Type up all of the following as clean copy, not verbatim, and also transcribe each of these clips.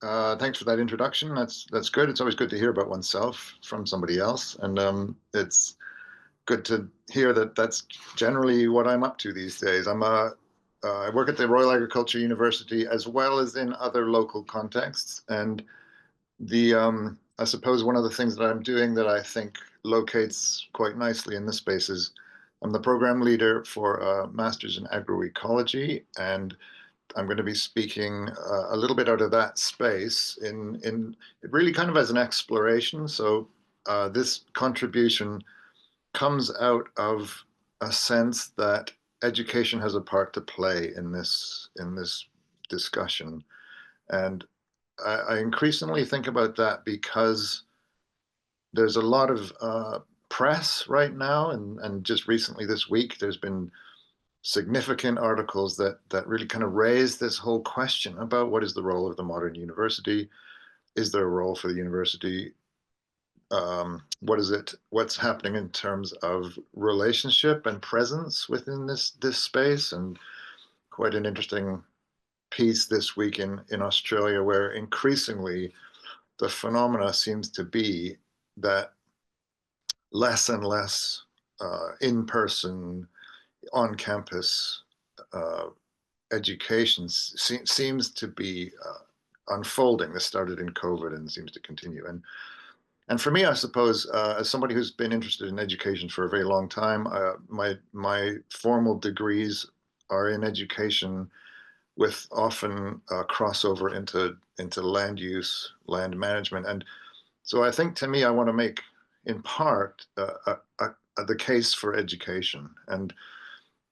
Thanks for that introduction. That's good. It's always good to hear about oneself from somebody else, and it's good to hear that that's generally what I'm up to these days. I work at the Royal Agriculture University as well as in other local contexts, and I suppose one of the things that I'm doing that I think locates quite nicely in this space is I'm the program leader for a master's in agroecology, and I'm going to be speaking a little bit out of that space in really kind of as an exploration. So this contribution comes out of a sense that education has a part to play in this discussion, and I increasingly think about that because there's a lot of press right now, and just recently this week, there's been significant articles that really kind of raise this whole question about what is the role of the modern university? Is there a role for the university? What is it? What's happening in terms of relationship and presence within this space? And quite an interesting piece this week in Australia, where increasingly the phenomena seems to be that less and less in-person, on-campus uh, education seems to be unfolding. This started in COVID and seems to continue. And for me, I suppose, as somebody who's been interested in education for a very long time, my formal degrees are in education, with often crossover into land use, land management, and so I think to me, I want to make, in part, the case for education, and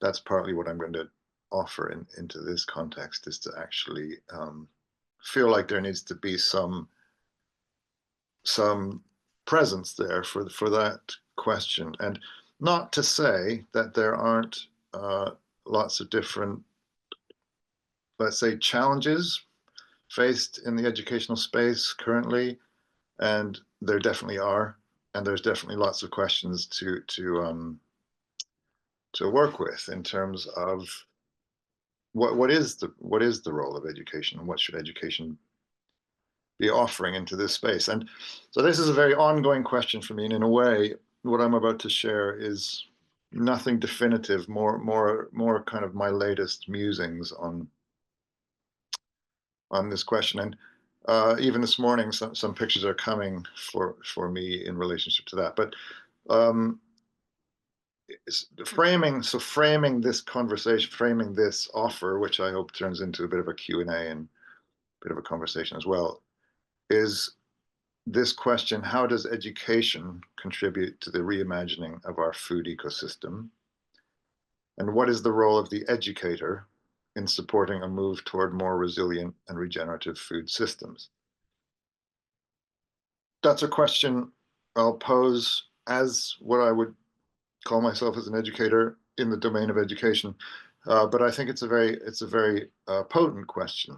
that's partly what I'm going to offer into this context, is to actually feel like there needs to be some presence there for that question, and not to say that there aren't lots of different, let's say, challenges faced in the educational space currently, and there definitely are, and there's definitely lots of questions to work with in terms of what is the role of education, and what should education be offering into this space. And so this is a very ongoing question for me, and in a way, what I'm about to share is nothing definitive, more kind of my latest musings on this question. And even this morning, some pictures are coming for me in relationship to that. But um, framing this conversation, framing this offer, which I hope turns into a bit of a Q&A and a bit of a conversation as well, is this question: how does education contribute to the reimagining of our food ecosystem? And what is the role of the educator in supporting a move toward more resilient and regenerative food systems? That's a question I'll pose as what I would call myself as an educator in the domain of education. But I think it's a very potent question.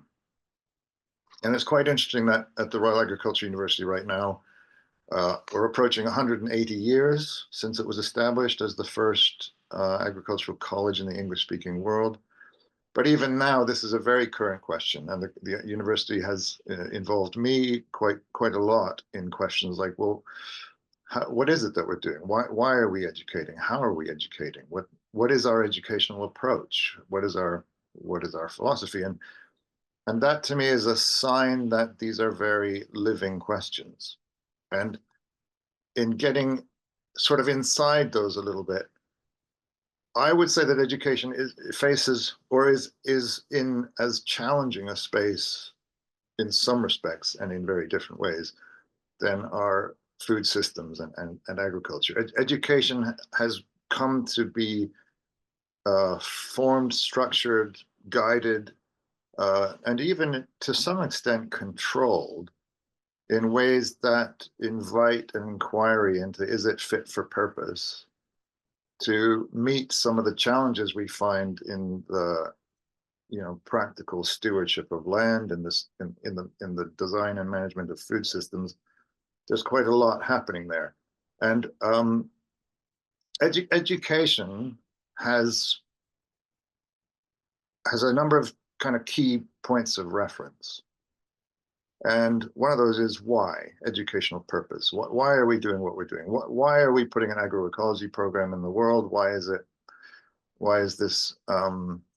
And it's quite interesting that at the Royal Agriculture University right now, we're approaching 180 years since it was established as the first agricultural college in the English-speaking world. But even now, this is a very current question, and the university has involved me quite a lot in questions like, well, what is it that we're doing? Why are we educating? How are we educating? What is our educational approach? What is our philosophy? And that to me is a sign that these are very living questions. And in getting sort of inside those a little bit, I would say that education faces, or is in as challenging a space in some respects and in very different ways than our food systems and agriculture. Education has come to be formed, structured, guided, and even to some extent controlled in ways that invite an inquiry into, is it fit for purpose to meet some of the challenges we find in the practical stewardship of land and this in the design and management of food systems. There's quite a lot happening there, and education has a number of kind of key points of reference. And one of those is why, educational purpose. Why are we doing what we're doing? Why are we putting an agroecology program in the world? Why is this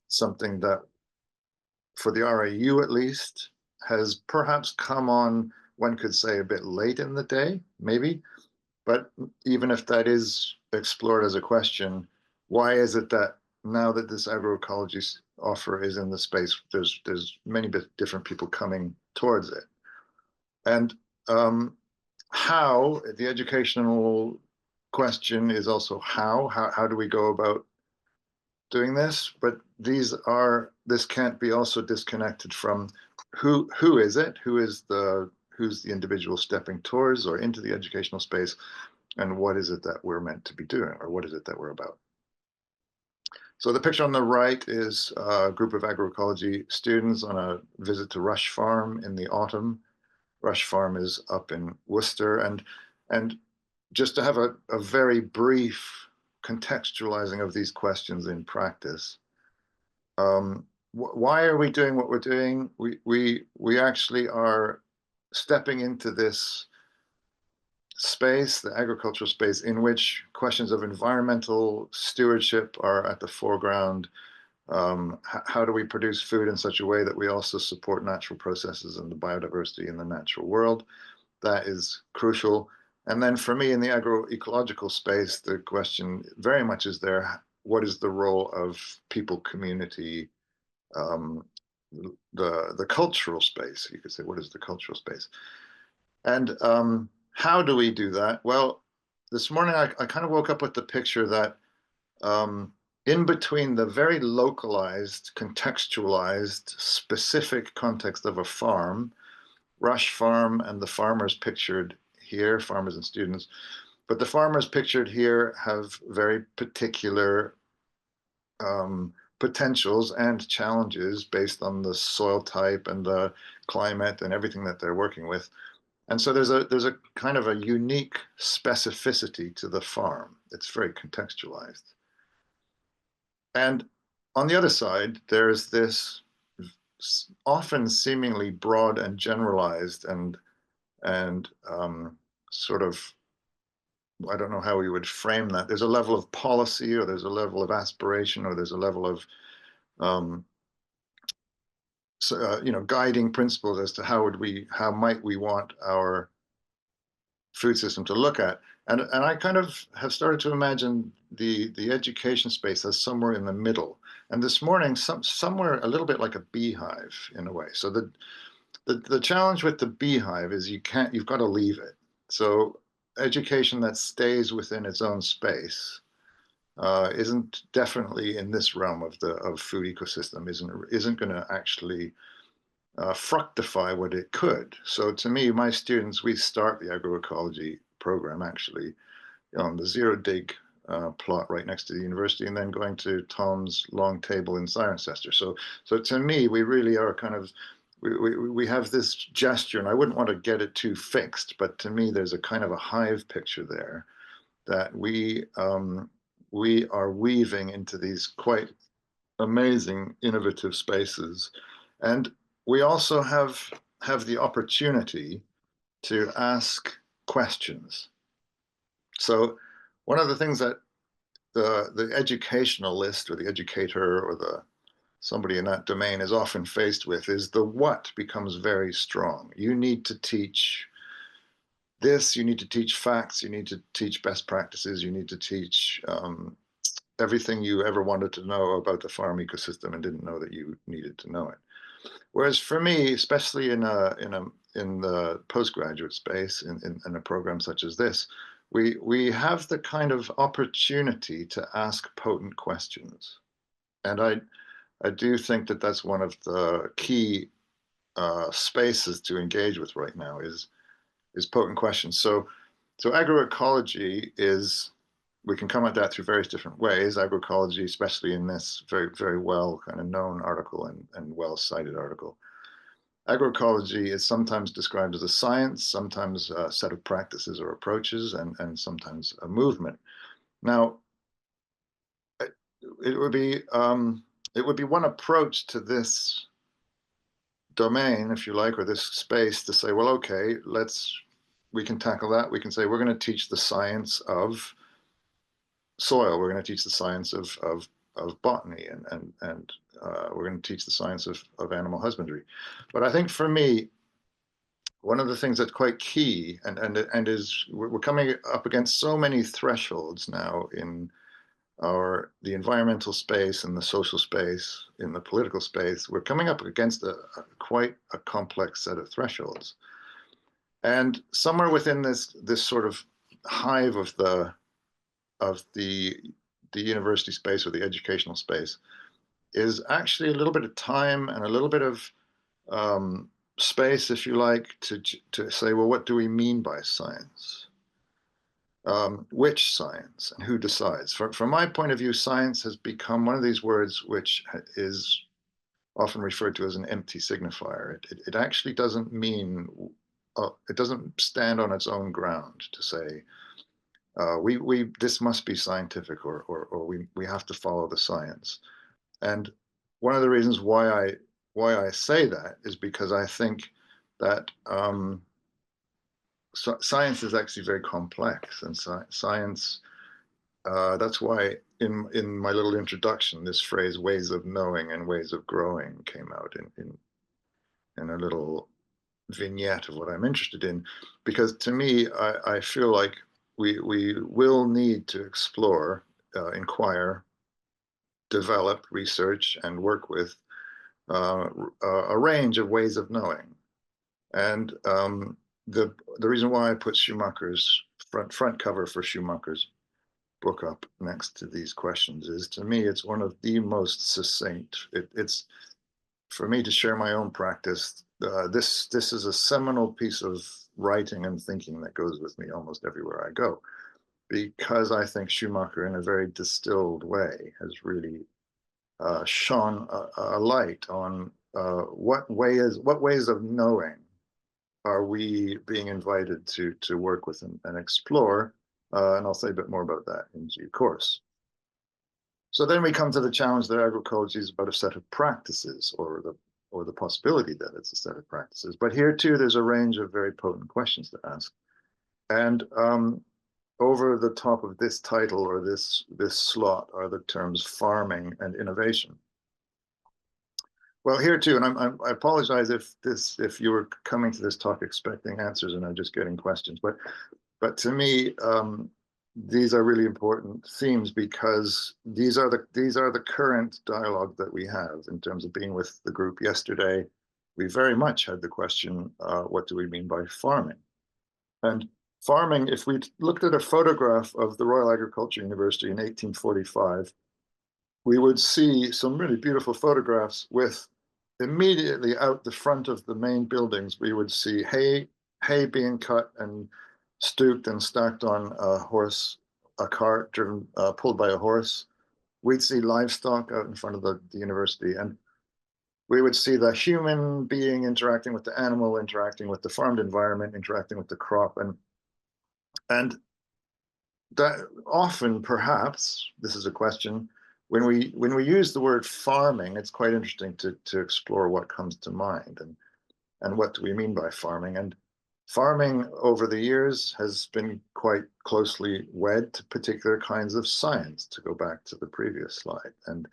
something that, for the RAU at least, has perhaps come on, one could say, a bit late in the day, maybe? But even if that is explored as a question, why is it that now that this agroecology offer is in the space, there's many different people coming towards it? And how, the educational question is also how do we go about doing this? But this can't be also disconnected from who is it? Who's the individual stepping towards or into the educational space, and what is it that we're meant to be doing, or what is it that we're about? So the picture on the right is a group of agroecology students on a visit to Rush Farm in the autumn. Rush Farm is up in Worcester, and just to have a very brief contextualizing of these questions in practice. Why are we doing what we're doing? We actually are stepping into this space, the agricultural space, in which questions of environmental stewardship are at the foreground. How do we produce food in such a way that we also support natural processes and the biodiversity in the natural world? That is crucial. And then for me in the agroecological space, the question very much is there, what is the role of people, community, the cultural space? You could say, what is the cultural space? And how do we do that? Well, this morning I kind of woke up with the picture that in between the very localized, contextualized, specific context of a farm, Rush Farm, and the farmers pictured here, farmers and students, but the farmers pictured here have very particular potentials and challenges based on the soil type and the climate and everything that they're working with. And so there's a kind of a unique specificity to the farm. It's very contextualized. And on the other side, there's this often seemingly broad and generalized and sort of, I don't know how we would frame that. There's a level of policy, or there's a level of aspiration, or there's a level of um, guiding principles as to how might we want our food system to look at. And I kind of have started to imagine the education space as somewhere in the middle. And this morning, somewhere a little bit like a beehive in a way. So the challenge with the beehive is you've got to leave it. So education that stays within its own space isn't definitely in this realm of food ecosystem, isn't going to actually fructify what it could. So to me, my students, we start the agroecology program actually on the zero dig plot right next to the university, and then going to Tom's long table in Cirencester. So to me, we really are kind of, we have this gesture, and I wouldn't want to get it too fixed, but to me, there's a kind of a hive picture there that we are weaving into these quite amazing, innovative spaces. And we also have the opportunity to ask questions. So one of the things that the educationalist or the educator or the somebody in that domain is often faced with is the what becomes very strong. You need to teach this, you need to teach facts, you need to teach best practices, you need to teach everything you ever wanted to know about the farm ecosystem and didn't know that you needed to know it. Whereas for me, especially in the postgraduate space, in a program such as this, we have the kind of opportunity to ask potent questions, and I do think that that's one of the key spaces to engage with right now is potent questions. So agroecology is, we can come at that through various different ways. Agroecology, especially in this very, very well kind of known article and well cited article. Agroecology is sometimes described as a science, sometimes a set of practices or approaches, and sometimes a movement. Now, it would be one approach to this domain, if you like, or this space to say, well, okay, we can tackle that. We can say we're going to teach the science of soil. We're going to teach the science of botany, and we're going to teach the science of animal husbandry. But I think for me, one of the things that's quite key, and is we're coming up against so many thresholds now in the environmental space, in the social space, in the political space. We're coming up against quite a complex set of thresholds, and somewhere within this sort of hive of the university space or the educational space is actually a little bit of time and a little bit of space, if you like, to say, well, what do we mean by science? Which science and who decides? From my point of view, science has become one of these words which is often referred to as an empty signifier. It actually doesn't mean, it doesn't stand on its own ground to say, this must be scientific, or we have to follow the science. And one of the reasons why I say that is because I think that science is actually very complex, and science. That's why in my little introduction, this phrase "ways of knowing" and "ways of growing" came out in a little vignette of what I'm interested in, because to me, I feel like we will need to explore, inquire, develop, research, and work with a range of ways of knowing. And the reason why I put Schumacher's front cover for Schumacher's book up next to these questions is, to me, it's one of the most succinct. It's for me to share my own practice. This is a seminal piece of writing and thinking that goes with me almost everywhere I go, because I think Schumacher, in a very distilled way, has really shone a light on what ways of knowing are we being invited to work with and explore. And I'll say a bit more about that in due course. So then we come to the challenge that agroecology is about a set of practices, or the possibility that it's a set of practices. But here too, there's a range of very potent questions to ask. And over the top of this title, or this slot, are the terms farming and innovation. Well, here too, and I apologize if you were coming to this talk expecting answers and are just getting questions, but to me, these are really important themes, because these are the current dialogue that we have in terms of being with the group yesterday. We very much had the question, what do we mean by farming? And farming, if we looked at a photograph of the Royal Agricultural University in 1845, we would see some really beautiful photographs with, immediately out the front of the main buildings, we would see hay being cut and stooked and stacked on a cart driven, pulled by a horse. We'd see livestock out in front of the university, and we would see the human being interacting with the animal, interacting with the farmed environment, interacting with the crop, and that often, perhaps, this is a question, when we use the word farming, it's quite interesting to explore what comes to mind, and what do we mean by farming. And farming over the years has been quite closely wed to particular kinds of science, to go back to the previous slide. And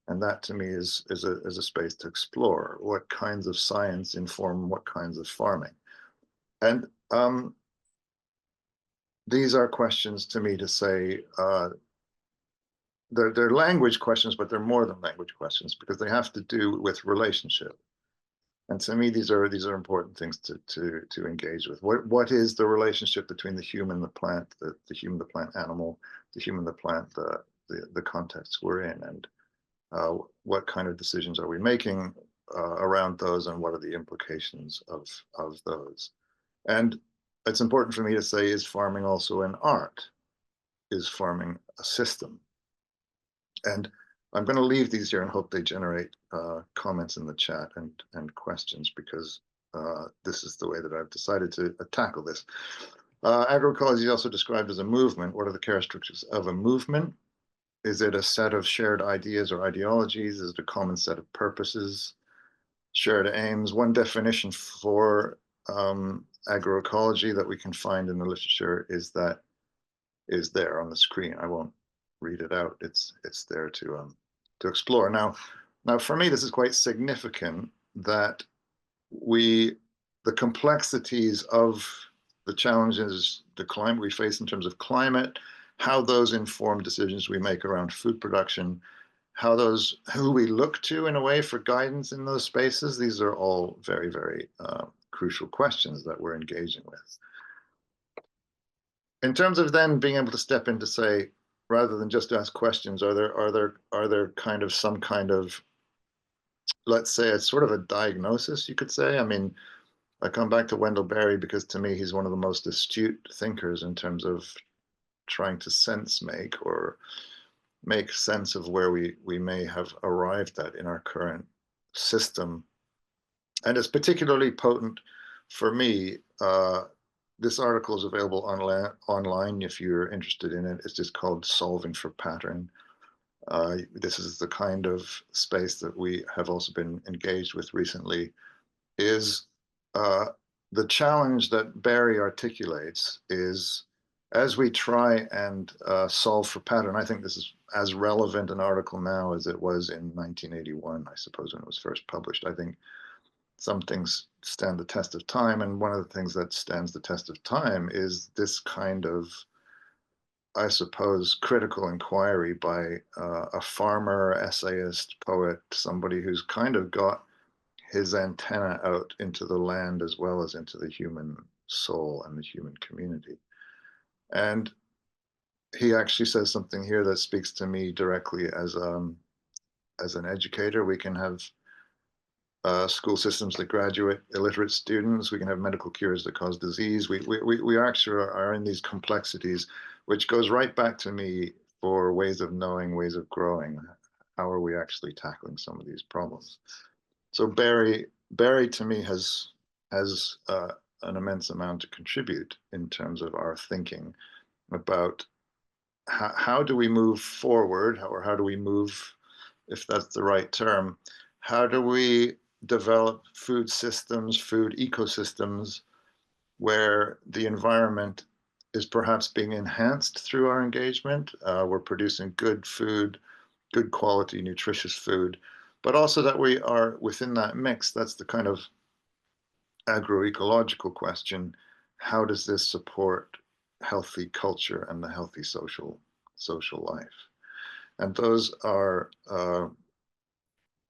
that to me is a space to explore what kinds of science inform what kinds of farming. And these are questions to me to say, they're language questions, but they're more than language questions, because they have to do with relationship. And to me, these are important things to engage with. What is the relationship between the human, the plant, the human, the plant animal, the human, the plant, the context we're in, and what kind of decisions are we making around those, and what are the implications of those? And it's important for me to say, is farming also an art? Is farming a system? And I'm going to leave these here and hope they generate comments in the chat and questions, because this is the way that I've decided to tackle this. Agroecology is also described as a movement. What are the characteristics of a movement? Is it a set of shared ideas or ideologies? Is it a common set of purposes? shared aims. One definition for agroecology that we can find in the literature is there on the screen. I won't read it out. It's there to explore. Now for me, this is quite significant that we the complexities of the challenges the climate we face in terms of climate, how those inform decisions we make around food production, who we look to in a way for guidance in those spaces. These are all very, very crucial questions that we're engaging with. In terms of then being able to step in to say, rather than just ask questions, are there kind of some kind of, let's say, it's sort of a diagnosis, you could say. I mean, I come back to Wendell Berry because to me he's one of the most astute thinkers in terms of trying to sense make or make sense of where we may have arrived at in our current system. And it's particularly potent for me. This article is available online if you're interested in it. It's just called Solving for Pattern. This is the kind of space that we have also been engaged with recently, is the challenge that Barry articulates is, as we try and solve for pattern. I think this is as relevant an article now as it was in 1981, I suppose, when it was first published. I think some things stand the test of time, and one of the things that stands the test of time is this kind of, I suppose, critical inquiry by a farmer, essayist, poet, somebody who's kind of got his antenna out into the land as well as into the human soul and the human community. And he actually says something here that speaks to me directly as an educator. We can have school systems that graduate illiterate students. We can have medical cures that cause disease. We actually are in these complexities, which goes right back to me for ways of knowing, ways of growing. How are we actually tackling some of these problems? So Barry to me has an immense amount to contribute in terms of our thinking about how do we move forward, or how do we move, if that's the right term, how do we develop food systems, food ecosystems, where the environment is perhaps being enhanced through our engagement. We're producing good food, good quality, nutritious food, but also that we are within that mix. That's the kind of agroecological question. How does this support healthy culture and the healthy social life? And those are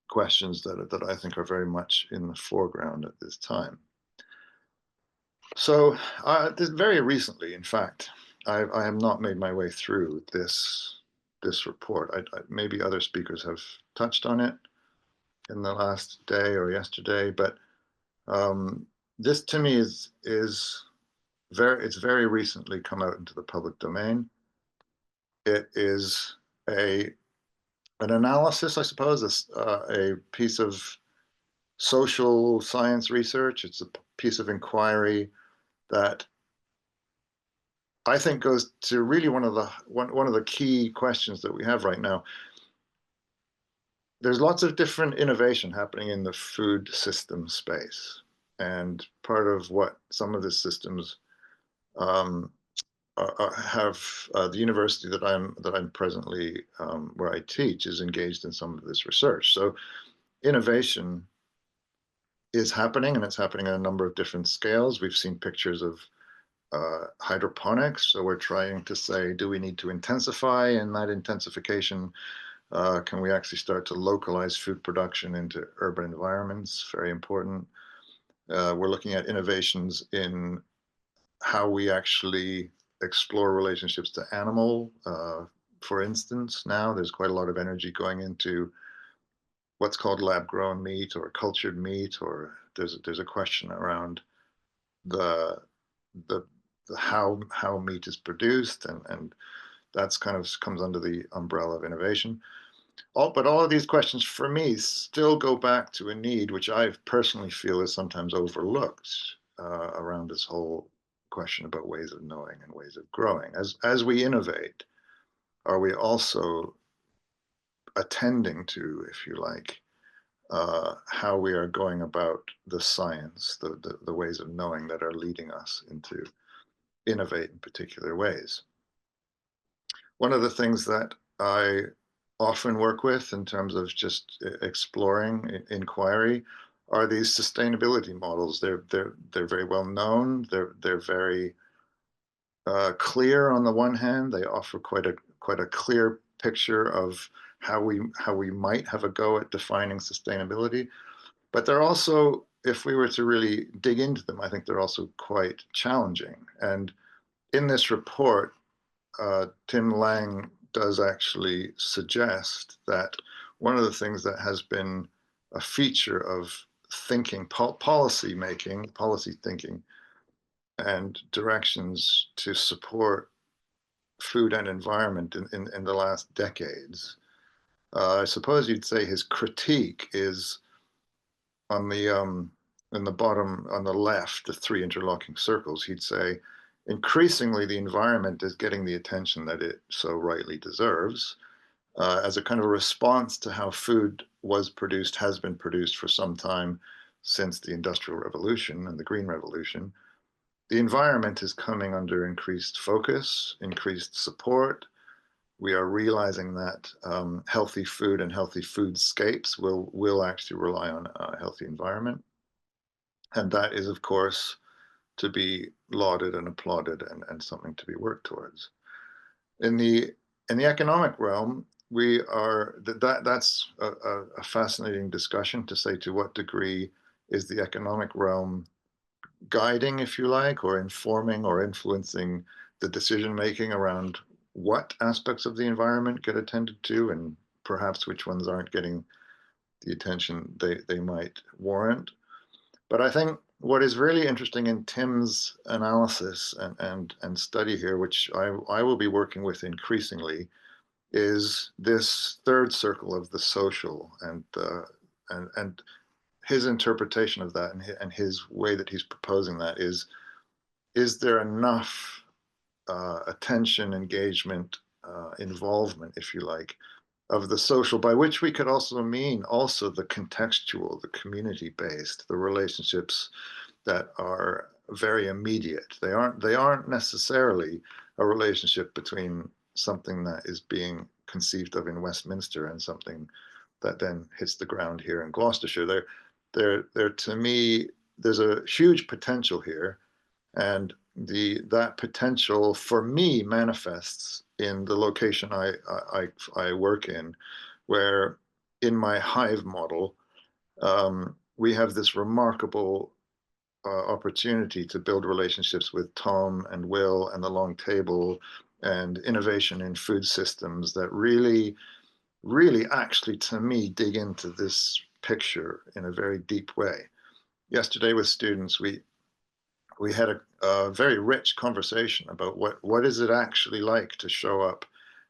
questions that I think are very much in the foreground at this time. So very recently, in fact, I have not made my way through this report. Maybe other speakers have touched on it in the last day or yesterday, but this to me is it's very recently come out into the public domain. It is an analysis, I suppose, a piece of social science research. It's a piece of inquiry that I think goes to really one of the key questions that we have right now. There's lots of different innovation happening in the food system space, and part of what some of the systems have the university that I'm presently where I teach is engaged in some of this research. So innovation is happening, and it's happening at a number of different scales. We've seen pictures of hydroponics. So we're trying to say, do we need to intensify? And that intensification, can we actually start to localize food production into urban environments? Very important. We're looking at innovations in how we actually explore relationships to animal. For instance, now there's quite a lot of energy going into what's called lab-grown meat or cultured meat, or there's a question around the how meat is produced, and that's kind of comes under the umbrella of innovation. But all of these questions for me still go back to a need which I personally feel is sometimes overlooked around this whole question about ways of knowing and ways of growing. As we innovate, are we also attending to, if you like, how we are going about the science, the ways of knowing that are leading us into innovate in particular ways. One of the things that I often work with in terms of just exploring inquiry are these sustainability models. They're very well known. They're very clear on the one hand. They offer quite a clear picture of how we might have a go at defining sustainability. But they're also, if we were to really dig into them, I think they're also quite challenging. And in this report, Tim Lang does actually suggest that one of the things that has been a feature of thinking, policy making, policy thinking, and directions to support food and environment in the last decades. I suppose you'd say his critique is on the in the bottom on the left, the three interlocking circles. He'd say increasingly the environment is getting the attention that it so rightly deserves as a kind of a response to how food was produced, has been produced for some time since the Industrial Revolution and the Green Revolution. The environment is coming under increased focus, increased support. We are realizing that healthy food and healthy foodscapes will actually rely on a healthy environment. And that is, of course, to be lauded and applauded and something to be worked towards. In the economic realm, we are that's a fascinating discussion to say to what degree is the economic realm guiding, if you like, or informing or influencing the decision making around what aspects of the environment get attended to and perhaps which ones aren't getting the attention they might warrant. But I think what is really interesting in Tim's analysis and study here, which I will be working with increasingly, is this third circle of the social and his interpretation of that and his way that he's proposing that is there enough attention, engagement, involvement, if you like, of the social, by which we could also mean also the contextual, the community-based, the relationships that are very immediate. They aren't necessarily a relationship between something that is being conceived of in Westminster and something that then hits the ground here in Gloucestershire. They're to me, there's a huge potential here, and that potential for me manifests in the location I work in, where in my hive model we have this remarkable opportunity to build relationships with Tom and Will and the Long Table and innovation in food systems that really actually to me dig into this picture in a very deep way. Yesterday with students, we had a very rich conversation about what is it actually like to show up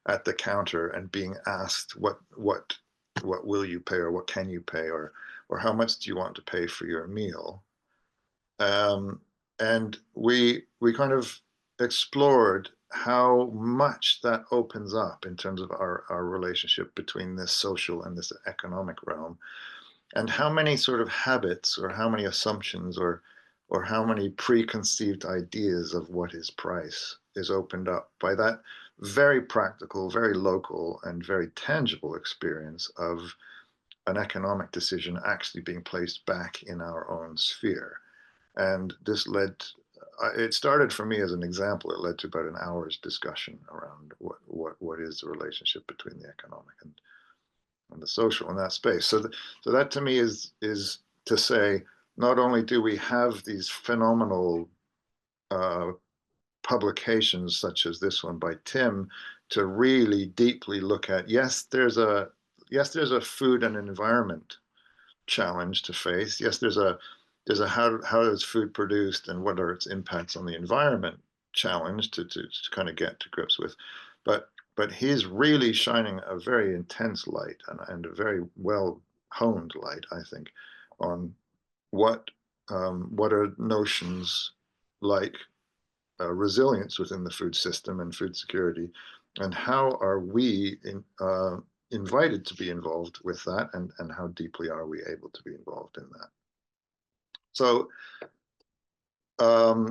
at the counter and being asked what will you pay or what can you pay or how much do you want to pay for your meal. And we kind of explored how much that opens up in terms of our relationship between this social and this economic realm, and how many sort of habits or how many assumptions or how many preconceived ideas of what is price is opened up by that very practical, very local, and very tangible experience of an economic decision actually being placed back in our own sphere. And this led, it started for me as an example, it led to about an hour's discussion around what is the relationship between the economic and the social in that space. So that to me is to say, not only do we have these phenomenal publications such as this one by Tim to really deeply look at, yes, there's a food and environment challenge to face. Yes, there's a how is food produced and what are its impacts on the environment challenge to kind of get to grips with. But he's really shining a very intense light and a very well honed light, I think, on what are notions like resilience within the food system and food security, and how are we invited to be involved with that, and how deeply are we able to be involved in that. So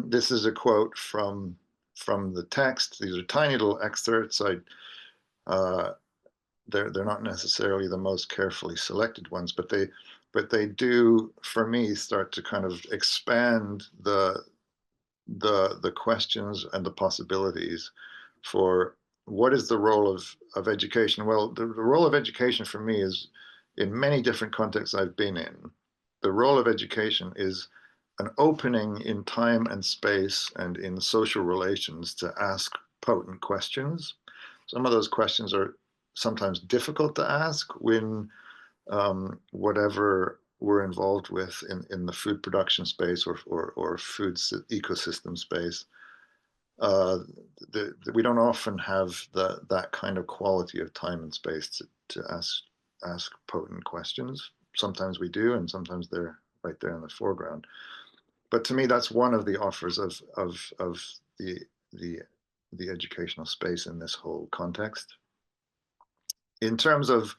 this is a quote from the text. These are tiny little excerpts. They're not necessarily the most carefully selected ones, but they do, for me, start to kind of expand the questions and the possibilities for what is the role of education. Well, the role of education for me is, in many different contexts I've been in, the role of education is an opening in time and space and in social relations to ask potent questions. Some of those questions are sometimes difficult to ask when whatever we're involved with in the food production space or food ecosystem space. We don't often have that kind of quality of time and space to ask potent questions. Sometimes we do, and sometimes they're right there in the foreground. But to me, that's one of the offers of the the educational space in this whole context. In terms of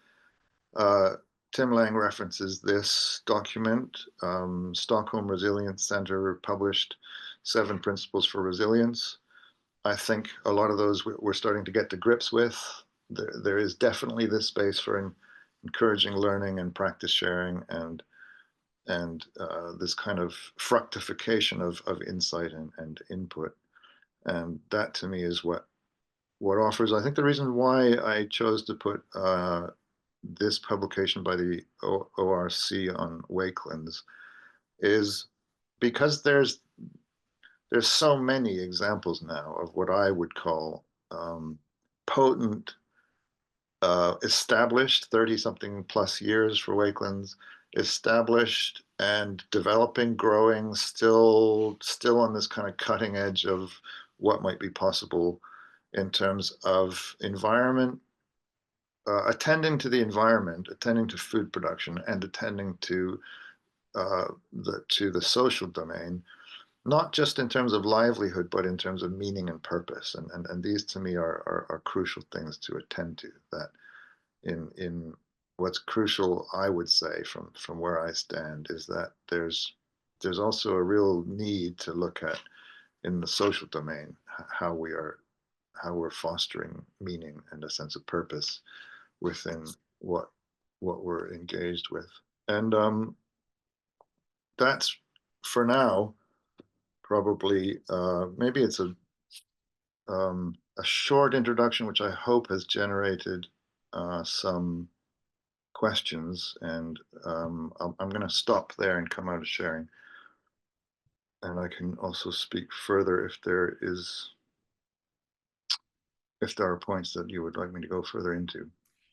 Tim Lang references this document, Stockholm Resilience Center published 7 Principles for Resilience. I think a lot of those we're starting to get to grips with. There is definitely this space for encouraging learning and practice sharing and this kind of fructification of insight and input. And that to me is what offers. I think the reason why I chose to put this publication by the ORC on wakelands is because there's so many examples now of what I would call potent, established 30-something plus years for wakelands, established and developing, growing, still on this kind of cutting edge of what might be possible in terms of environment, attending to the environment, attending to food production, and attending to the social domain, not just in terms of livelihood, but in terms of meaning and purpose. And these to me are crucial things to attend to. That in what's crucial, I would say, from where I stand, is that there's also a real need to look at, in the social domain, how we're fostering meaning and a sense of purpose within what we're engaged with. And that's, for now, probably maybe it's a short introduction, which I hope has generated some questions. And I'm going to stop there and come out of sharing. And I can also speak further if there are points that you would like me to go further into.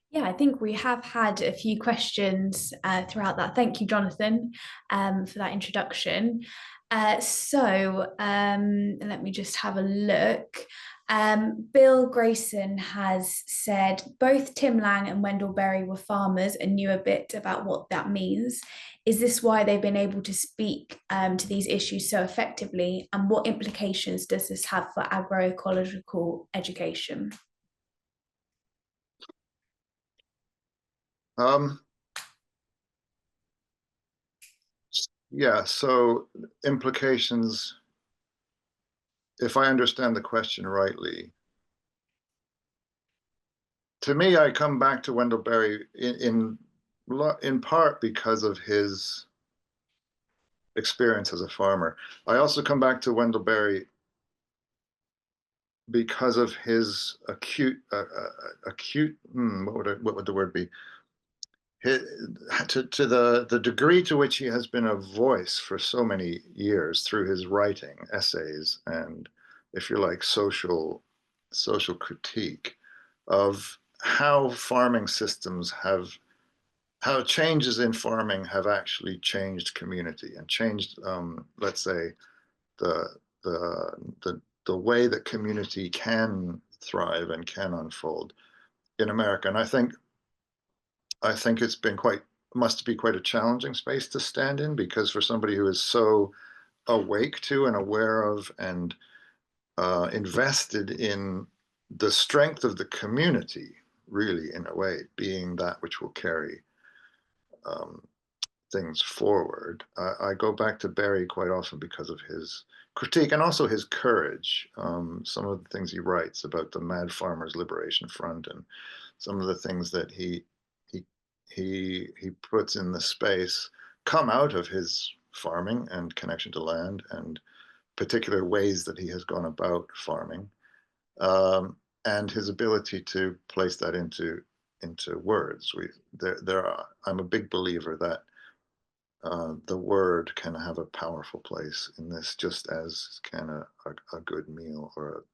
Yeah, I think we have had a few questions throughout that. Thank you, Jonathan, for that introduction. Let me just have a look. Bill Grayson has said both Tim Lang and Wendell Berry were farmers and knew a bit about what that means. Is this why they've been able to speak to these issues so effectively? And what implications does this have for agroecological education? Yeah, so implications, if I understand the question rightly, to me, I come back to Wendell Berry in part because of his experience as a farmer. I also come back to Wendell Berry because of his acute, what would the word be? To the degree to which he has been a voice for so many years through his writing, essays, and, if you like, social critique of how farming systems how changes in farming have actually changed community and changed, let's say, the way that community can thrive and can unfold in America. And I think it's been must be quite a challenging space to stand in, because for somebody who is so awake to and aware of and invested in the strength of the community, really, in a way, being that which will carry things forward. I go back to Barry quite often because of his critique and also his courage. Some of the things he writes about the Mad Farmers Liberation Front and some of the things that he he puts in the space come out of his farming and connection to land and particular ways that he has gone about farming, and his ability to place that into words. I'm a big believer that the word can have a powerful place in this, just as can a good meal or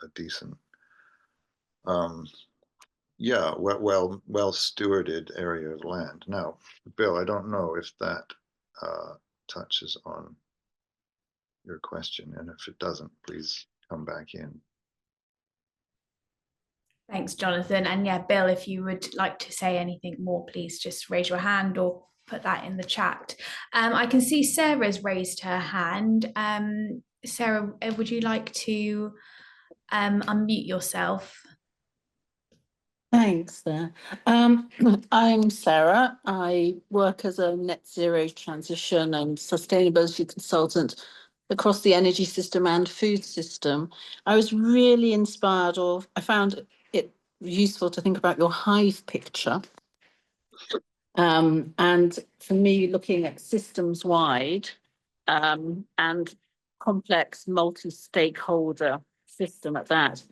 a decent, um, yeah, well stewarded area of land. Now, Bill, I don't know if that touches on your question, and if it doesn't, please come back in. Thanks, Jonathan. And yeah, Bill, if you would like to say anything more, please just raise your hand or put that in the chat. I can see Sarah's raised her hand. Sarah, would you like to unmute yourself? Thanks there. I'm Sarah. I work as a net zero transition and sustainability consultant across the energy system and food system. I was really inspired, or I found it useful to think about your hive picture. And for me, looking at systems wide and complex multi-stakeholder system at that.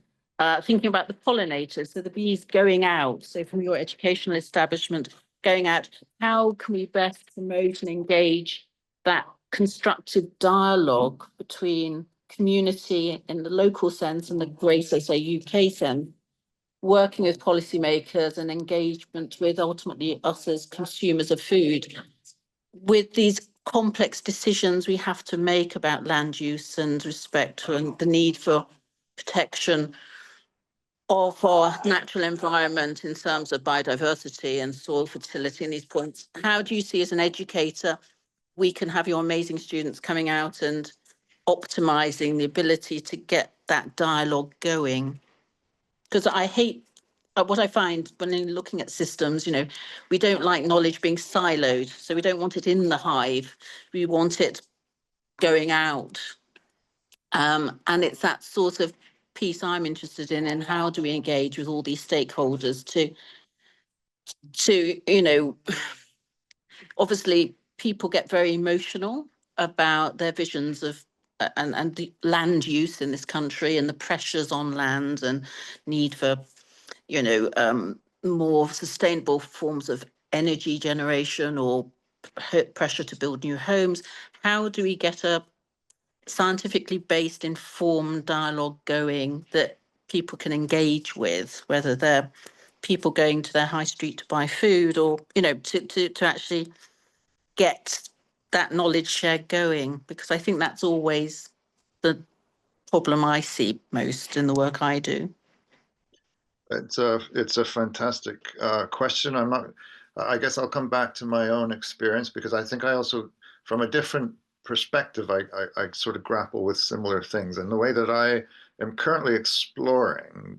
Thinking about the pollinators, so the bees going out. So from your educational establishment going out, how can we best promote and engage that constructive dialogue between community in the local sense and the greater, say, UK sense, working with policymakers and engagement with ultimately us as consumers of food, with these complex decisions we have to make about land use and respect and the need for protection of our natural environment in terms of biodiversity and soil fertility and these points. How do you see, as an educator, we can have your amazing students coming out and optimizing the ability to get that dialogue going? Because I hate what I find when looking at systems, we don't like knowledge being siloed. So we don't want it in the hive. We want it going out. And it's that sort of piece I'm interested in, and how do we engage with all these stakeholders to obviously people get very emotional about their visions of and the land use in this country and the pressures on land and need for more sustainable forms of energy generation or pressure to build new homes. How do we get a scientifically based, informed dialogue going that people can engage with, whether they're people going to their high street to buy food or, to actually get that knowledge share going? Because I think that's always the problem I see most in the work I do. It's a fantastic question. I guess I'll come back to my own experience, because I think I also, from a different perspective, I sort of grapple with similar things. And the way that I am currently exploring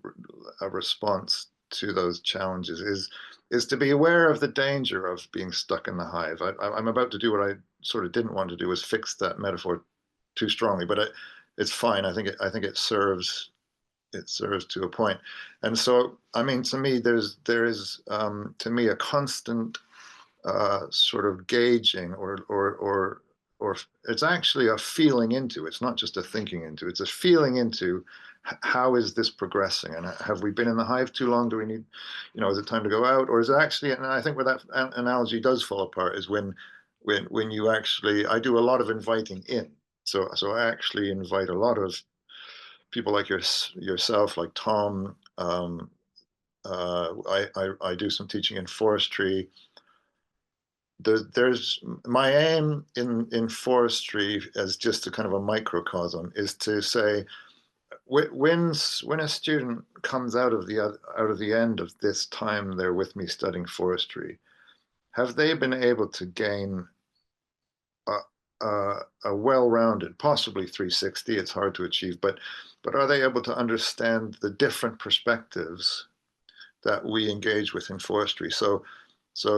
a response to those challenges is to be aware of the danger of being stuck in the hive. I'm about to do what I sort of didn't want to do, was fix that metaphor too strongly, but it's fine. I think it serves to a point. And so, I mean, to me, there is to me a constant sort of gauging or it's actually a feeling into. It's not just a thinking into. It's a feeling into how is this progressing, and have we been in the hive too long? Do we need, is it time to go out, or is it actually? And I think where that analogy does fall apart is when you actually. I do a lot of inviting in. So I actually invite a lot of people like yourself, like Tom. I do some teaching in forestry. There's my aim in forestry as just a kind of a microcosm is to say, when a student comes out of the end of this time they're with me studying forestry, have they been able to gain a well-rounded, possibly 360, it's hard to achieve, but are they able to understand the different perspectives that we engage with in forestry. So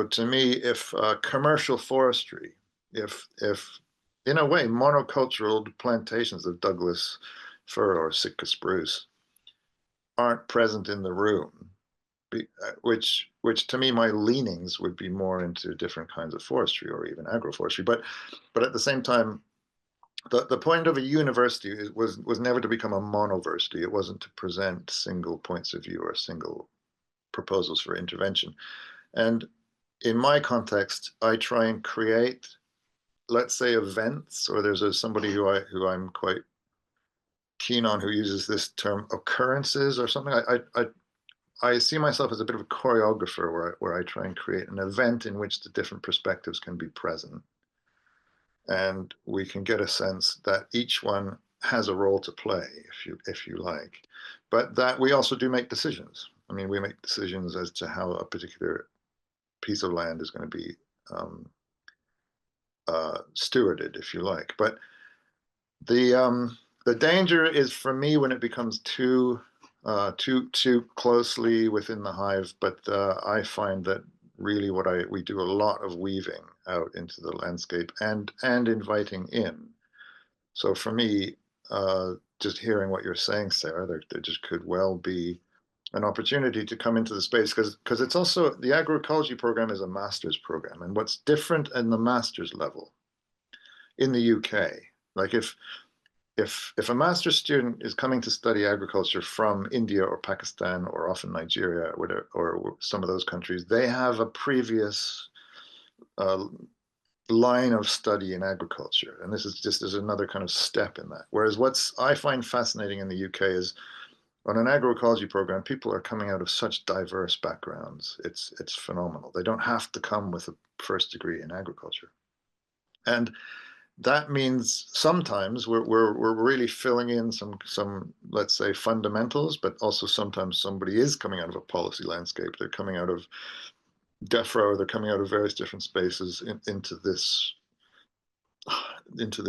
to me, if commercial forestry, if in a way monocultural plantations of Douglas fir or Sitka spruce aren't present in the room, which to me, my leanings would be more into different kinds of forestry or even agroforestry. But at the same time, the point of a university was never to become a monoversity. It wasn't to present single points of view or single proposals for intervention. And in my context, I try and create, let's say, events, or there's somebody who I'm quite keen on who uses this term occurrences or something. I see myself as a bit of a choreographer where I try and create an event in which the different perspectives can be present. And we can get a sense that each one has a role to play, if you like, but that we also do make decisions. I mean, we make decisions as to how a particular piece of land is going to be stewarded, if you like. But the danger is for me when it becomes too closely within the hive. But I find that really we do a lot of weaving out into the landscape and inviting in. So for me, just hearing what you're saying, Sarah, there just could well be an opportunity to come into the space, because it's also, the agroecology program is a master's program, and what's different in the master's level in the UK, like if a master's student is coming to study agriculture from India or Pakistan or often Nigeria or some of those countries, they have a previous line of study in agriculture, and this is just as another kind of step in that. Whereas what's I find fascinating in the UK is on an agroecology program, people are coming out of such diverse backgrounds. It's phenomenal. They don't have to come with a first degree in agriculture, and that means sometimes we're really filling in some let's say fundamentals, but also sometimes somebody is coming out of a policy landscape. They're coming out of DEFRA, they're coming out of various different spaces into this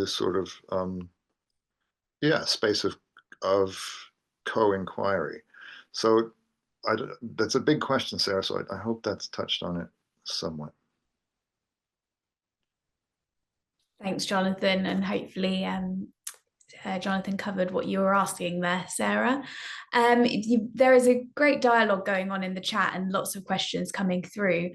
sort of space of co-inquiry. So that's a big question, Sarah. So I hope that's touched on it somewhat. Thanks, Jonathan, and hopefully Jonathan covered what you were asking there, Sarah. There is a great dialogue going on in the chat and lots of questions coming through.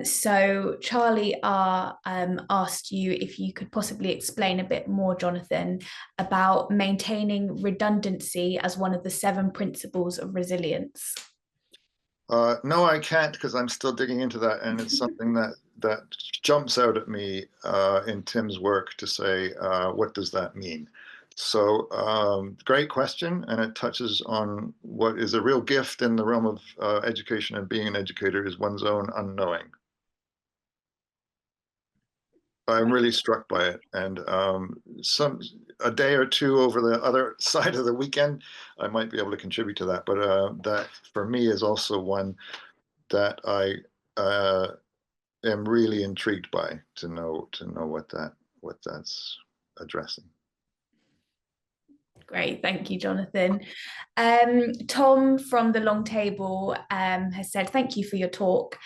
So Charlie asked you if you could possibly explain a bit more, Jonathan, about maintaining redundancy as one of the 7 principles of resilience. No, I can't, because I'm still digging into that, and it's something that jumps out at me in Tim's work to say, what does that mean? So great question, and it touches on what is a real gift in the realm of education and being an educator, is one's own unknowing. I'm really struck by it, and a day or two over the other side of the weekend, I might be able to contribute to that. But that for me is also one that I am really intrigued by, to know what that's addressing. Great, thank you, Jonathan. Tom from the Long Table has said, thank you for your talk.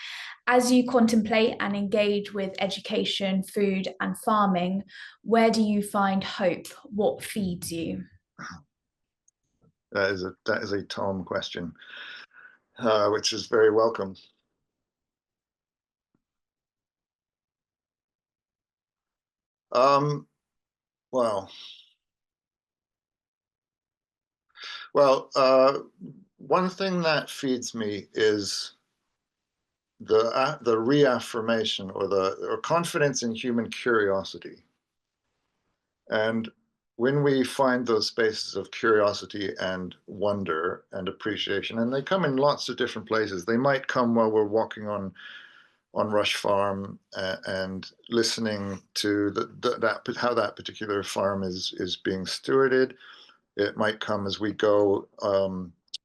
As you contemplate and engage with education, food and farming, where do you find hope? What feeds you? That is a Tom question, which is very welcome. Well, one thing that feeds me is the reaffirmation or confidence in human curiosity. And when we find those spaces of curiosity and wonder and appreciation, and they come in lots of different places. They might come while we're walking on Rush Farm and listening to how that particular farm is being stewarded. It might come as we go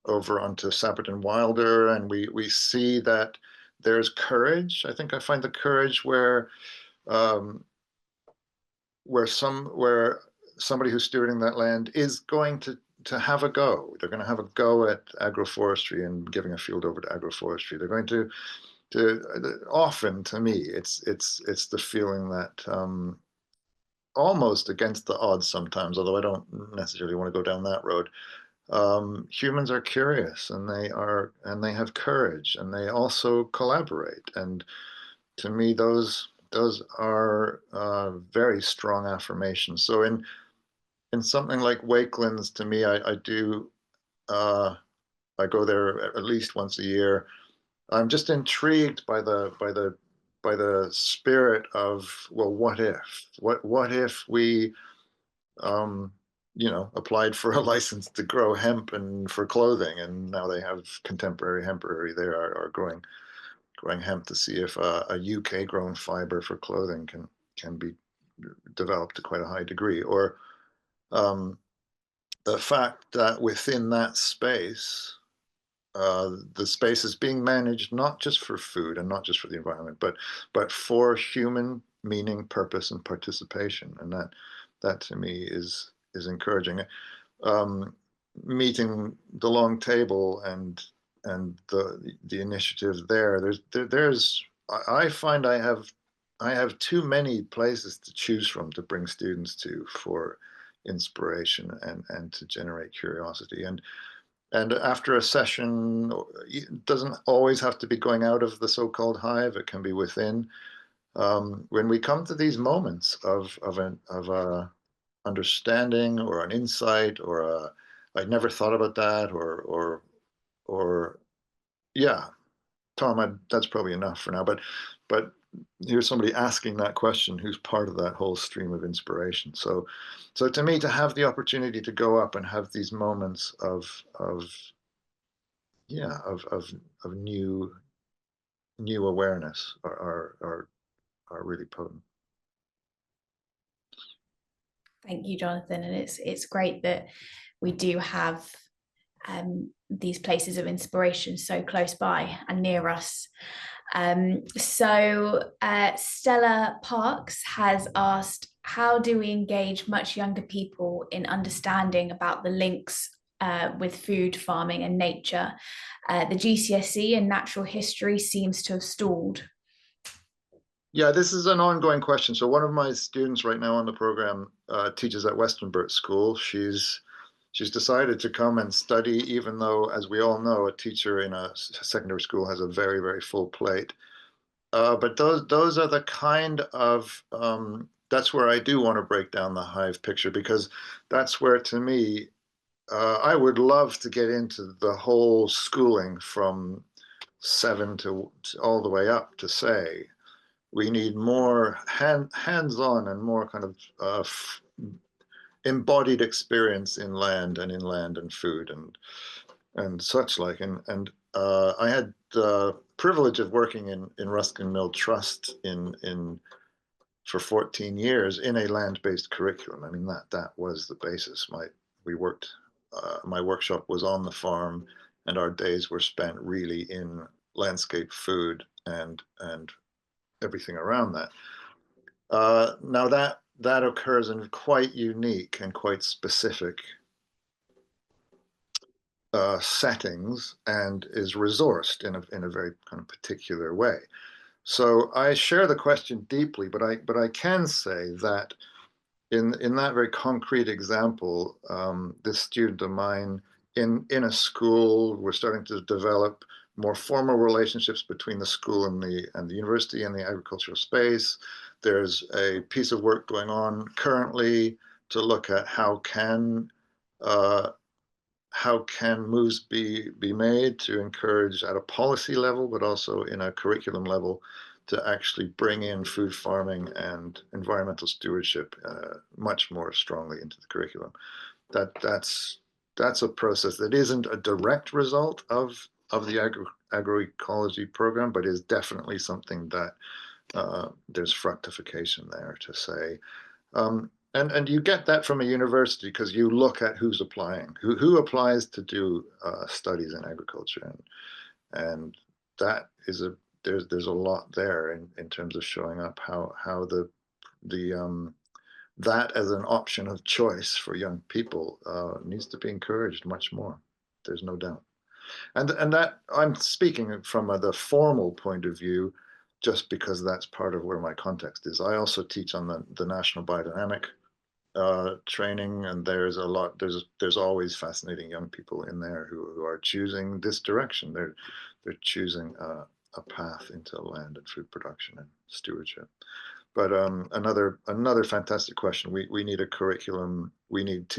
over onto Sapperton Wilder, and we see that there's courage. I think I find the courage where somebody who's stewarding that land is going to to have a go. They're going to have a go at agroforestry and giving a field over to agroforestry. They're going to often, to me, it's the feeling that almost against the odds sometimes, although I don't necessarily want to go down that road. Humans are curious, and they have courage, and they also collaborate. And to me, those are very strong affirmations. So in something like Wakelands, to me, I go there at least once a year. I'm just intrigued by the spirit of, well, what if we applied for a license to grow hemp and for clothing, and now they have contemporary hempery. They are growing hemp to see if a UK grown fiber for clothing can be developed to quite a high degree. Or the fact that within that space, the space is being managed not just for food and not just for the environment, but for human meaning, purpose, and participation. And that to me is encouraging. Meeting the long table and the initiative there. I find I have too many places to choose from to bring students to for inspiration and to generate curiosity. And after a session, it doesn't always have to be going out of the so-called hive. It can be within. When we come to these moments of a understanding or an insight or I'd never thought about that or yeah, Tom, that's probably enough for now. But here's somebody asking that question who's part of that whole stream of inspiration. So to me, to have the opportunity to go up and have these moments of new awareness are really potent. Thank you, Jonathan. And it's great that we do have these places of inspiration so close by and near us. Stella Parks has asked, how do we engage much younger people in understanding about the links with food, farming, and nature? The GCSE in natural history seems to have stalled. Yeah, this is an ongoing question. So one of my students right now on the program teaches at Westernburt School. She's decided to come and study, even though, as we all know, a teacher in a secondary school has a very, very full plate. But those are the kind of, that's where I do want to break down the hive picture, because that's where, to me, I would love to get into the whole schooling from 7 to all the way up to say, we need more hands-on and more kind of embodied experience in land and food and such like. And I had the privilege of working in Ruskin Mill Trust for 14 years in a land-based curriculum. I mean, that was the basis. My workshop was on the farm, and our days were spent really in landscape food and everything around that. Now that occurs in quite unique and quite specific settings and is resourced in a very kind of particular way. So I share the question deeply, but I can say that in that very concrete example, this student of mine in a school, we're starting to develop more formal relationships between the school and the university and the agricultural space. There's a piece of work going on currently to look at how can moves be made to encourage at a policy level, but also in a curriculum level, to actually bring in food farming and environmental stewardship much more strongly into the curriculum. That's a process that isn't a direct result of the agroecology program, but is definitely something that there's fructification there to say. And you get that from a university because you look at who's applying, who applies to do studies in agriculture, and that is there's a lot there in terms of showing up how the that as an option of choice for young people needs to be encouraged much more. There's no doubt. And that I'm speaking from the formal point of view, just because that's part of where my context is. I also teach on the National Biodynamic training, and there's a lot. There's always fascinating young people in there who are choosing this direction. They're choosing a path into land and food production and stewardship. But another fantastic question. We need a curriculum. We need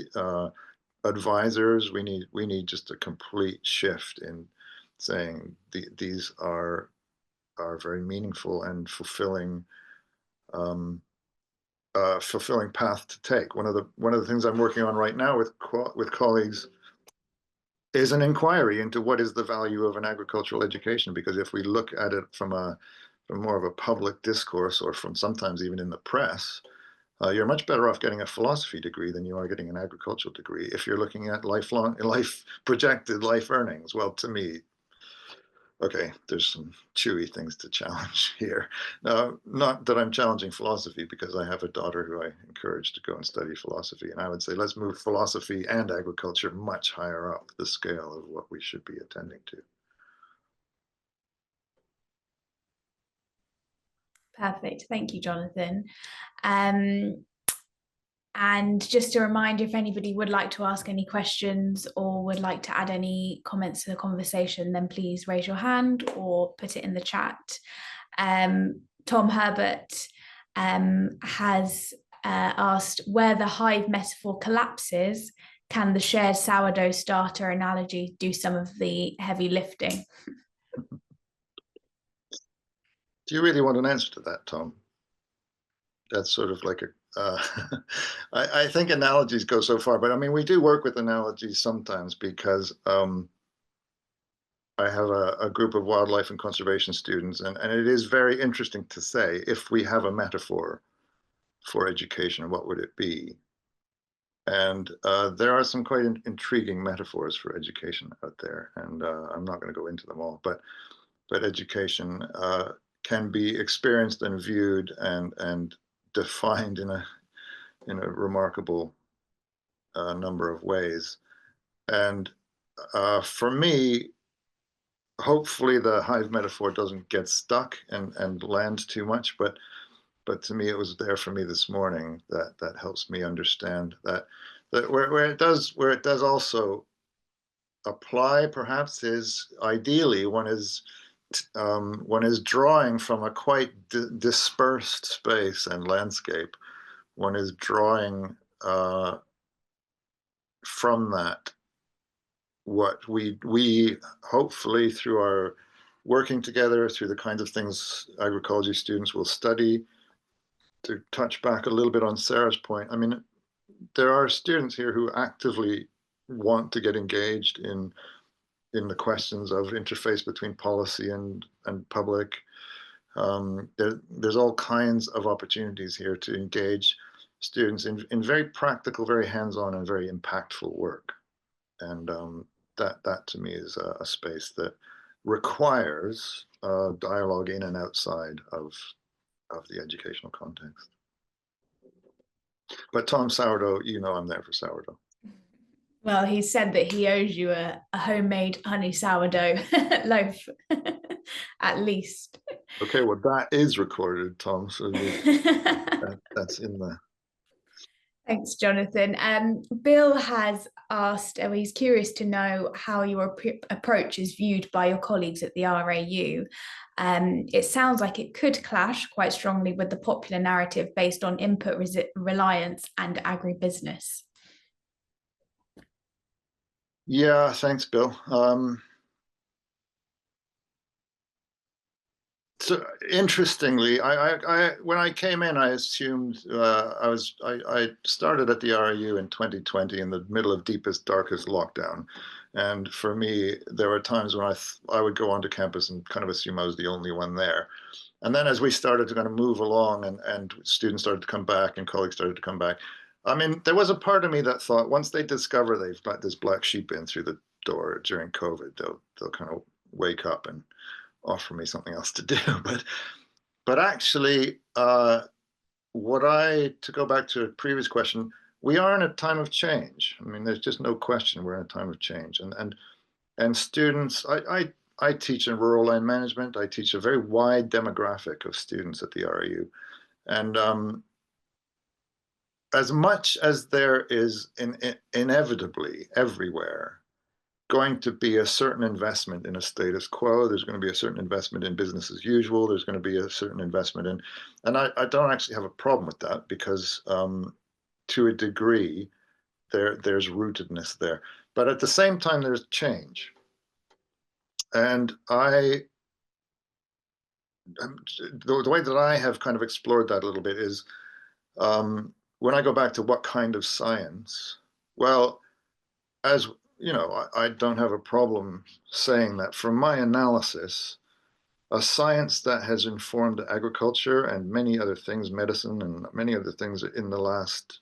advisors. We need just a complete shift in saying these are very meaningful and fulfilling fulfilling path to take. One of the things I'm working on right now with colleagues is an inquiry into what is the value of an agricultural education, because if we look at it from more of a public discourse, or from sometimes even in the press, you're much better off getting a philosophy degree than you are getting an agricultural degree if you're looking at projected life earnings. Well, to me, okay, there's some chewy things to challenge here. Not that I'm challenging philosophy, because I have a daughter who I encourage to go and study philosophy, and I would say let's move philosophy and agriculture much higher up the scale of what we should be attending to. Perfect. Thank you, Jonathan. And just a reminder, if anybody would like to ask any questions or would like to add any comments to the conversation, then please raise your hand or put it in the chat. Tom Herbert has asked, where the hive metaphor collapses, can the shared sourdough starter analogy do some of the heavy lifting? Do you really want an answer to that, Tom? That's sort of like a I think analogies go so far, but I mean, we do work with analogies sometimes, because I have a group of wildlife and conservation students, and it is very interesting to say, if we have a metaphor for education, what would it be? And there are some quite intriguing metaphors for education out there, and I'm not going to go into them all, but education can be experienced and viewed and defined in a remarkable number of ways. And for me, hopefully the hive metaphor doesn't get stuck and land too much, but to me, it was there for me this morning that helps me understand that where it does also apply, perhaps, is ideally one is drawing from a quite dispersed space and landscape. One is drawing from that what we hopefully, through our working together, through the kinds of things agroecology students will study. To touch back a little bit on Sarah's point, I mean, there are students here who actively want to get engaged in the questions of interface between policy and public. There's all kinds of opportunities here to engage students in very practical, very hands-on, and very impactful work. And that to me is a space that requires dialogue in and outside of the educational context. But Tom, sourdough, you know I'm there for sourdough. Well, he said that he owes you a homemade honey sourdough loaf, at least. Okay, well, that is recorded, Tom, so that's in there. Thanks, Jonathan. Bill has asked, or he's curious to know how your approach is viewed by your colleagues at the RAU. It sounds like it could clash quite strongly with the popular narrative based on input reliance and agribusiness. Yeah, thanks, Bill. So interestingly, I when I came in, I assumed I started at the RAU in 2020 in the middle of deepest, darkest lockdown, and for me, there were times when I would go onto campus and kind of assume I was the only one there. And then as we started to kind of move along, and students started to come back and colleagues started to come back, I mean, there was a part of me that thought, once they discover they've got this black sheep in through the door during COVID, they'll kind of wake up and offer me something else to do. But actually, to go back to a previous question, we are in a time of change. I mean, there's just no question we're in a time of change. And students, I teach in rural land management. I teach a very wide demographic of students at the RIU. And as much as there is inevitably everywhere going to be a certain investment in a status quo, there's going to be a certain investment in business as usual, there's going to be a certain investment in, and I don't actually have a problem with that, because to a degree, there's rootedness there. But at the same time, there's change. And the way that I have kind of explored that a little bit is, when I go back to what kind of science, well, as you know, I don't have a problem saying that from my analysis, a science that has informed agriculture and many other things, medicine and many other things in the last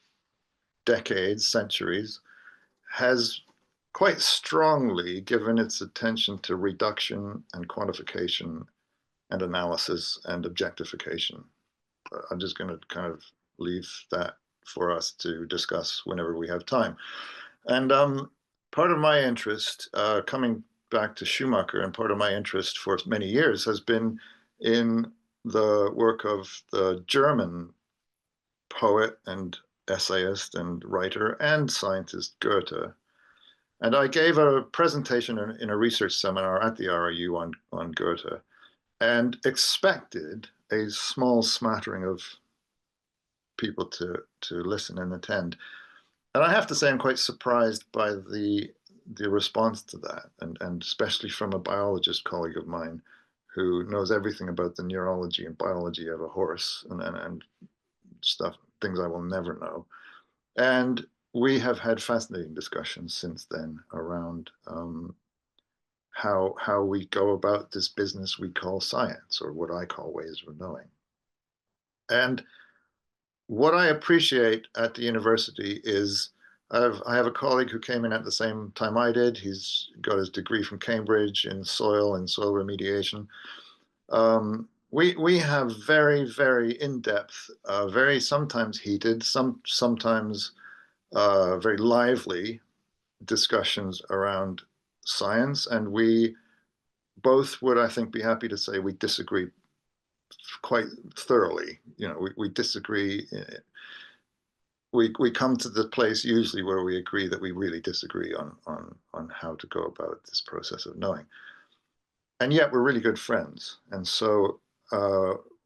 decades, centuries, has quite strongly given its attention to reduction and quantification and analysis and objectification. I'm just going to kind of leave that for us to discuss whenever we have time. And part of my interest, coming back to Schumacher, and part of my interest for many years has been in the work of the German poet and essayist and writer and scientist Goethe. And I gave a presentation in a research seminar at the RIU on Goethe, and expected a small smattering of people to listen and attend. And I have to say, I'm quite surprised by the response to that, and especially from a biologist colleague of mine who knows everything about the neurology and biology of a horse and stuff, things I will never know. And we have had fascinating discussions since then around how we go about this business we call science, or what I call ways of knowing. And what I appreciate at the university is I have a colleague who came in at the same time I did. He's got his degree from Cambridge in soil and soil remediation. We have very, very in-depth, very sometimes heated, sometimes very lively discussions around science, and we both would, I think, be happy to say we disagree quite thoroughly. You know, we disagree. We come to the place usually where we agree that we really disagree on how to go about this process of knowing. And yet we're really good friends. And so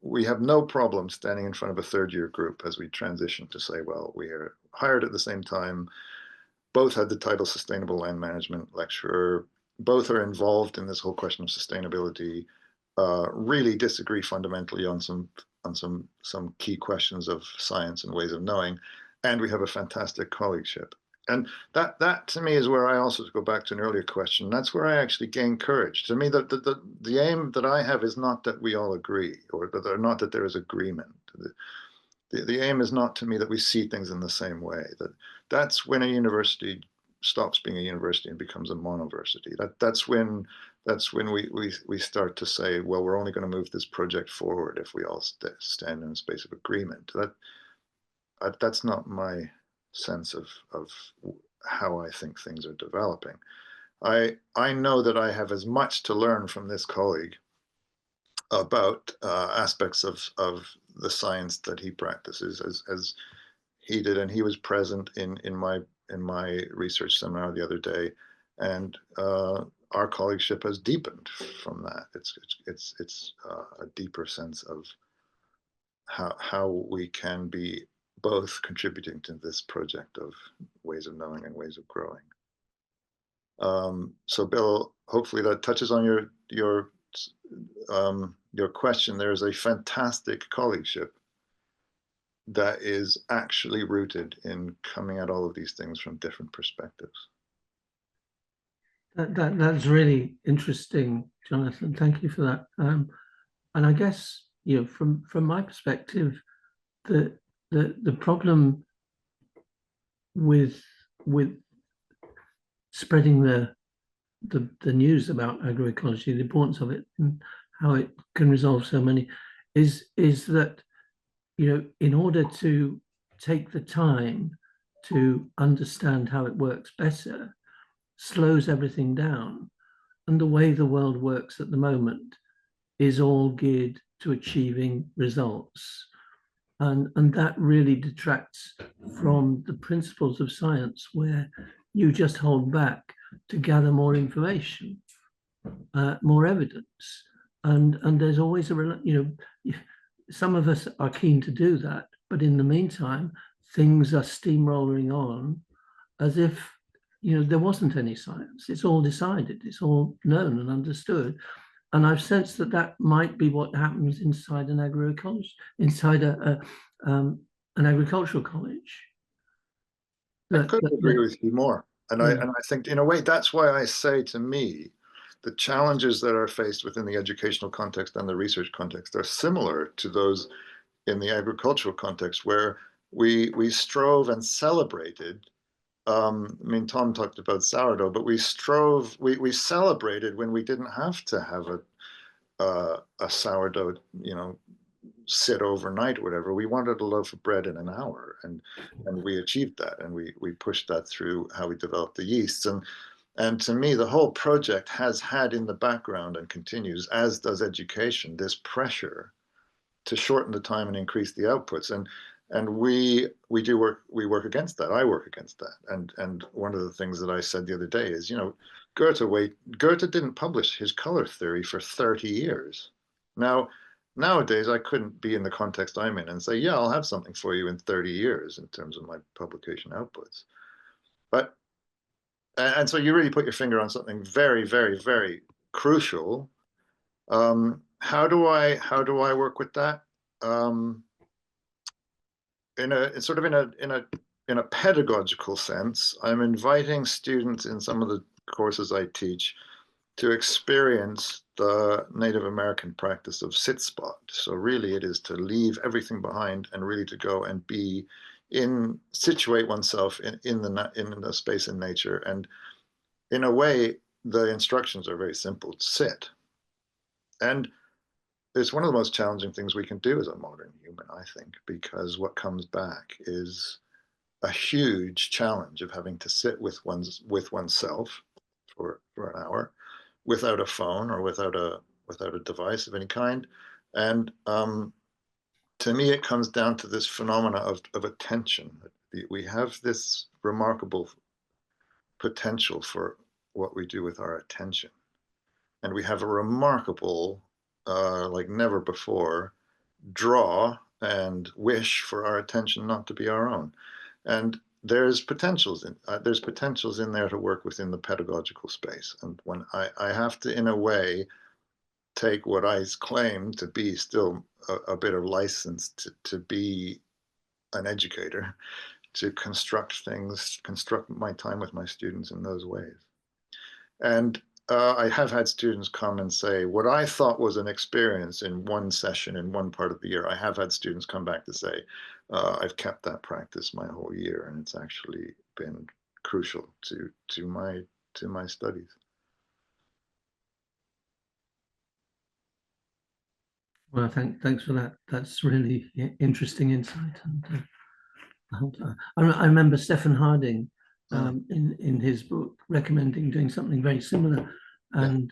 we have no problem standing in front of a third-year group as we transition to say, well, we are hired at the same time, both had the title Sustainable Land Management Lecturer, both are involved in this whole question of sustainability, really disagree fundamentally on some key questions of science and ways of knowing, and we have a fantastic colleagueship. And that to me is where I also, to go back to an earlier question, that's where I actually gain courage. To me, the aim that I have is not that we all agree, or not that there is agreement. The aim is not, to me, that we see things in the same way. That's when a university stops being a university and becomes a monoversity. That's when we start to say, well, we're only going to move this project forward if we all stand in a space of agreement. That's not my sense of how I think things are developing. I know that I have as much to learn from this colleague about aspects of the science that he practices as he did, and he was present in my research seminar the other day, and our colleagueship has deepened from that. It's a deeper sense of how we can be both contributing to this project of ways of knowing and ways of growing. So Bill, hopefully that touches on your question. There is a fantastic colleagueship that is actually rooted in coming at all of these things from different perspectives. That's really interesting, Jonathan. Thank you for that. And I guess, you know, from my perspective, the problem with spreading the news about agroecology, the importance of it, and how it can resolve so many, is that in order to take the time to understand how it works better, slows everything down. And the way the world works at the moment is all geared to achieving results. And that really detracts from the principles of science, where you just hold back to gather more information, more evidence. And there's always some of us are keen to do that, but in the meantime, things are steamrolling on as if there wasn't any science. It's all decided, it's all known and understood. And I've sensed that might be what happens inside an agroecology, inside an agricultural college. I couldn't agree with you more. And I think, in a way, that's why I say, to me, the challenges that are faced within the educational context and the research context are similar to those in the agricultural context, where we strove and celebrated. I mean, Tom talked about sourdough, but we celebrated when we didn't have to have a sourdough, sit overnight or whatever. We wanted a loaf of bread in an hour, and we achieved that, and we pushed that through how we developed the yeasts. And to me, the whole project has had in the background, and continues, as does education, this pressure to shorten the time and increase the outputs. And we work against that. I work against that. And one of the things that I said the other day is, Goethe didn't publish his color theory for 30 years. Now, nowadays, I couldn't be in the context I'm in and say, yeah, I'll have something for you in 30 years in terms of my publication outputs. And so you really put your finger on something very, very, very crucial. How do I work with that? In a pedagogical sense, I'm inviting students in some of the courses I teach to experience the Native American practice of sit spot. So really, it is to leave everything behind and really to go and situate oneself in the space in nature. And in a way, the instructions are very simple. Sit. And it's one of the most challenging things we can do as a modern human, I think, because what comes back is a huge challenge of having to sit with oneself for an hour, without a phone or without a device of any kind. And to me, it comes down to this phenomena of attention. We have this remarkable potential for what we do with our attention. And we have a remarkable, like never before, draw and wish for our attention not to be our own. And there's potentials in there to work within the pedagogical space. And when I have to, in a way, take what I claim to be still a bit of license to be an educator, to construct my time with my students in those ways. And I have had students come and say, what I thought was an experience in one session in one part of the year, I have had students come back to say, I've kept that practice my whole year, and it's actually been crucial to my studies. Well, thanks for that. That's really interesting insight. And I remember Stephen Harding in his book recommending doing something very similar, and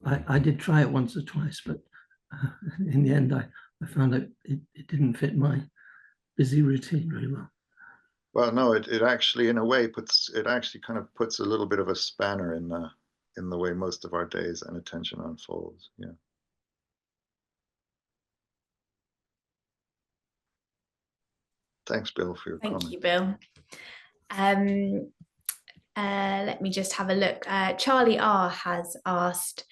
I did try it once or twice, but in the end, I found that it didn't fit my busy routine very well. Well, no, it actually, in a way, puts a little bit of a spanner in the way most of our days and attention unfolds. Yeah. Thanks, Bill, for your comment. Thank you, Bill. Let me just have a look. Charlie R has asked,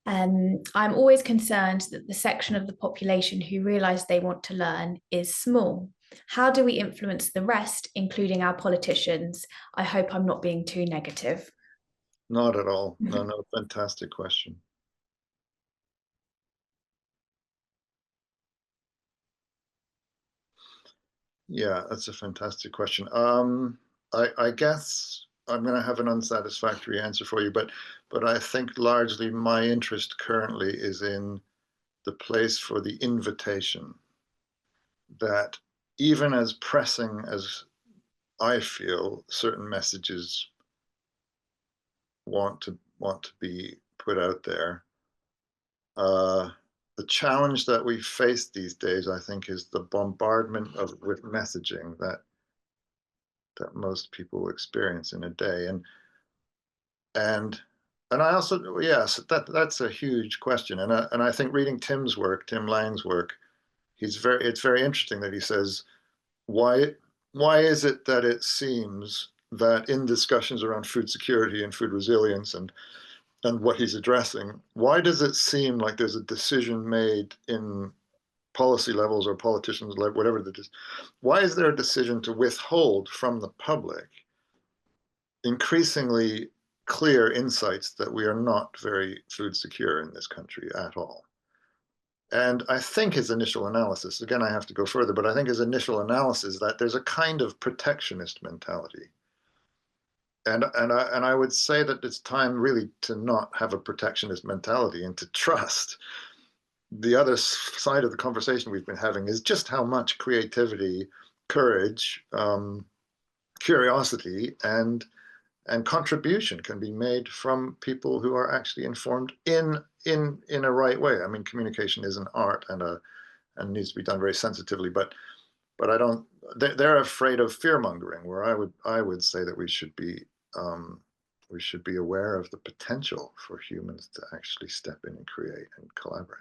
I'm always concerned that the section of the population who realise they want to learn is small. How do we influence the rest, including our politicians? I hope I'm not being too negative. Not at all. No, fantastic question. Yeah, that's a fantastic question. I guess I'm going to have an unsatisfactory answer for you, but I think largely my interest currently is in the place for the invitation. that even as pressing as I feel certain messages want to be put out there, the challenge that we face these days, I think, is the bombardment with messaging that most people experience in a day. And I also, yes, that's a huge question. And I think reading Tim Lang's work, it's very interesting that he says, why is it that it seems that in discussions around food security and food resilience and what he's addressing, why does it seem like there's a decision made in policy levels or politicians, whatever it is, why is there a decision to withhold from the public increasingly clear insights that we are not very food secure in this country at all? And I think his initial analysis, again, I have to go further, but I think his initial analysis that there's a kind of protectionist mentality. And I would say that it's time really to not have a protectionist mentality and to trust. The other side of the conversation we've been having is just how much creativity, courage, curiosity, and contribution can be made from people who are actually informed in a right way. I mean, communication is an art and needs to be done very sensitively, but I don't. They're afraid of fear mongering, where I would say that we should be aware of the potential for humans to actually step in and create and collaborate.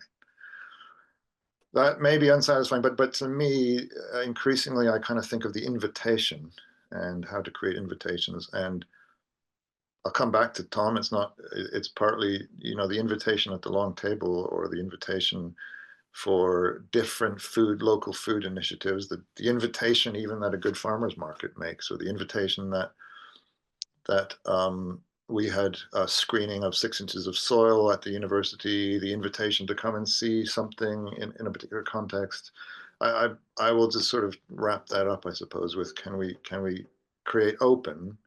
That may be unsatisfying, but to me, increasingly, I kind of think of the invitation and how to create invitations. And I'll come back to Tom. It's partly, the invitation at the long table, or the invitation for different local food initiatives, the invitation even that a good farmer's market makes, or the invitation that we had a screening of 6 inches of soil at the university, the invitation to come and see something in a particular context. I will just sort of wrap that up, I suppose, with can we create open,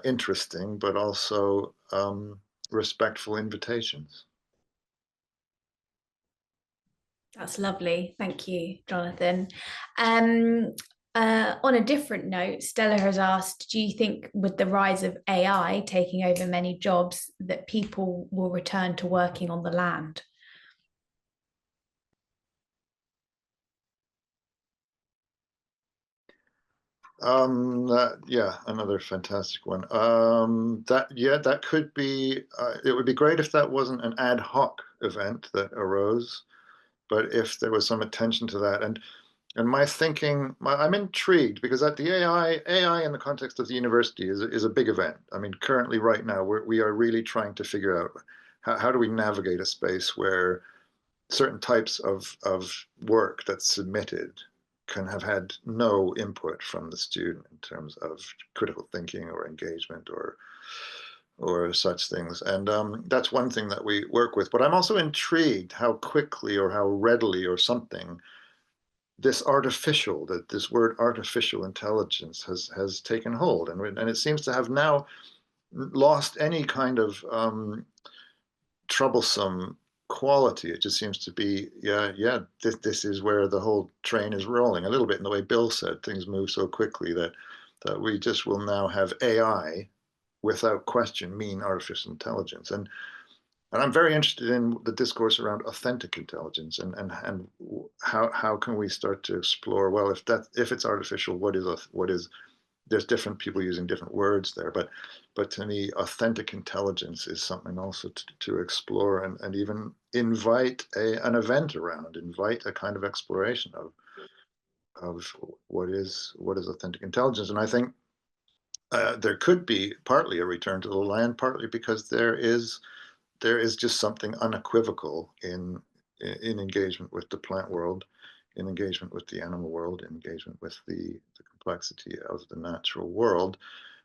interesting, but also respectful invitations. That's lovely. Thank you, Jonathan. On a different note, Stella has asked, do you think with the rise of AI taking over many jobs that people will return to working on the land? Yeah, another fantastic one. That could be, it would be great if that wasn't an ad hoc event that arose, but if there was some attention to that. And my thinking, I'm intrigued because at the AI in the context of the university is a big event. I mean, currently right now, we are really trying to figure out how do we navigate a space where certain types of work that's submitted can have had no input from the student in terms of critical thinking or engagement or such things. And that's one thing that we work with. But I'm also intrigued how quickly or how readily or something this word artificial intelligence has taken hold. And it seems to have now lost any kind of troublesome quality. It just seems to be, this is where the whole train is rolling, a little bit in the way Bill said, things move so quickly that we just will now have AI without question mean artificial intelligence. And I'm very interested in the discourse around authentic intelligence and how can we start to explore, well, if it's artificial, what is there's different people using different words there, but to me, authentic intelligence is something also to explore and even invite an event around, invite a kind of exploration of what is authentic intelligence. And I think there could be partly a return to the land, partly because there is just something unequivocal in engagement with the plant world, in engagement with the animal world, in engagement with the complexity of the natural world,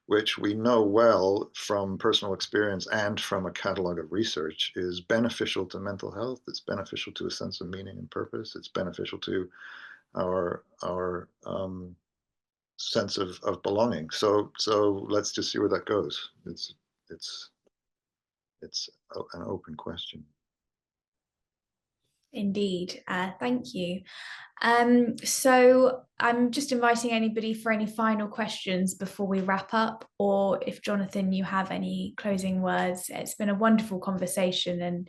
which we know well from personal experience and from a catalog of research is beneficial to mental health. It's beneficial to a sense of meaning and purpose. It's beneficial to our sense of belonging. So let's just see where that goes. It's an open question. Indeed. Thank you. So I'm just inviting anybody for any final questions before we wrap up, or if Jonathan, you have any closing words. It's been a wonderful conversation,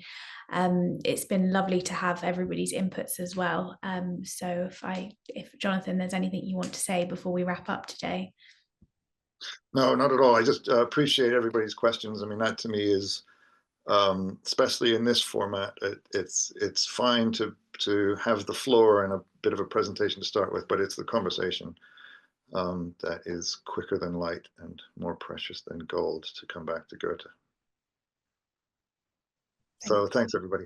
and it's been lovely to have everybody's inputs as well. So if Jonathan, there's anything you want to say before we wrap up today. No, not at all. I just appreciate everybody's questions. I mean, that to me is, especially in this format, it's fine to have the floor and a bit of a presentation to start with, but it's the conversation that is quicker than light and more precious than gold, to come back to Goethe. So thanks, everybody.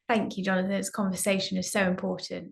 Thank you, Jonathan. This conversation is so important.